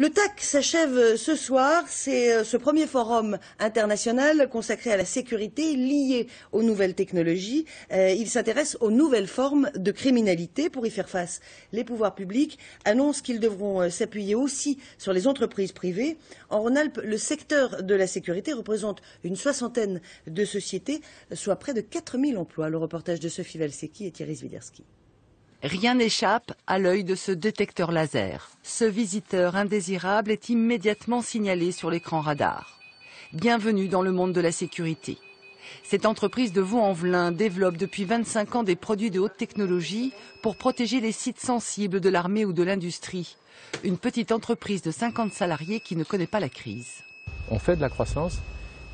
Le TAC s'achève ce soir, c'est ce premier forum international consacré à la sécurité liée aux nouvelles technologies. Il s'intéresse aux nouvelles formes de criminalité. Pour y faire face, les pouvoirs publics annoncent qu'ils devront s'appuyer aussi sur les entreprises privées. En Rhône-Alpes, le secteur de la sécurité représente une soixantaine de sociétés, soit près de 4000 emplois. Le reportage de Sophie Valsecki et Thierry Zwiderski. Rien n'échappe à l'œil de ce détecteur laser. Ce visiteur indésirable est immédiatement signalé sur l'écran radar. Bienvenue dans le monde de la sécurité. Cette entreprise de Vaux-en-Velin développe depuis 25 ans des produits de haute technologie pour protéger les sites sensibles de l'armée ou de l'industrie. Une petite entreprise de 50 salariés qui ne connaît pas la crise. On fait de la croissance,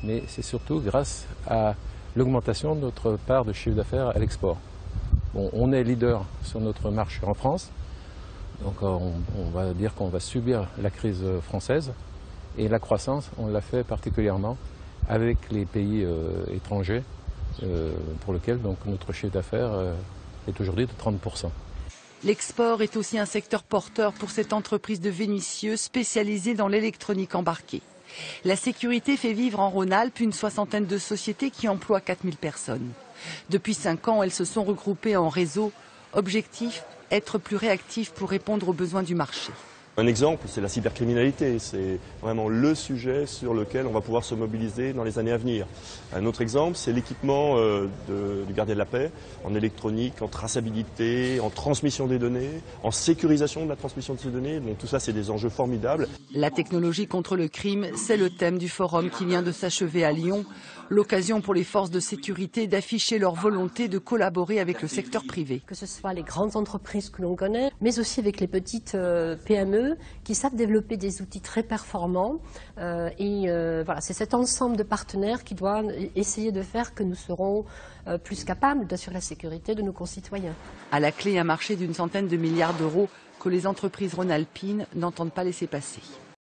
mais c'est surtout grâce à l'augmentation de notre part de chiffre d'affaires à l'export. Bon, on est leader sur notre marché en France, donc on va dire qu'on va subir la crise française. Et la croissance, on l'a fait particulièrement avec les pays étrangers, pour lesquels donc, notre chiffre d'affaires est aujourd'hui de 30%. L'export est aussi un secteur porteur pour cette entreprise de Vénissieux spécialisée dans l'électronique embarquée. La sécurité fait vivre en Rhône-Alpes une soixantaine de sociétés qui emploient 4000 personnes. Depuis 5 ans, elles se sont regroupées en réseau. Objectif, être plus réactifs pour répondre aux besoins du marché. Un exemple, c'est la cybercriminalité. C'est vraiment le sujet sur lequel on va pouvoir se mobiliser dans les années à venir. Un autre exemple, c'est l'équipement du gardien de la paix en électronique, en traçabilité, en transmission des données, en sécurisation de la transmission de ces données. Donc tout ça, c'est des enjeux formidables. La technologie contre le crime, c'est le thème du forum qui vient de s'achever à Lyon. L'occasion pour les forces de sécurité d'afficher leur volonté de collaborer avec le secteur privé. Que ce soit les grandes entreprises que l'on connaît, mais aussi avec les petites PME qui savent développer des outils très performants. Voilà, c'est cet ensemble de partenaires qui doit essayer de faire que nous serons plus capables d'assurer la sécurité de nos concitoyens. À la clé, un marché d'une centaine de milliards d'euros que les entreprises rhône-alpines n'entendent pas laisser passer.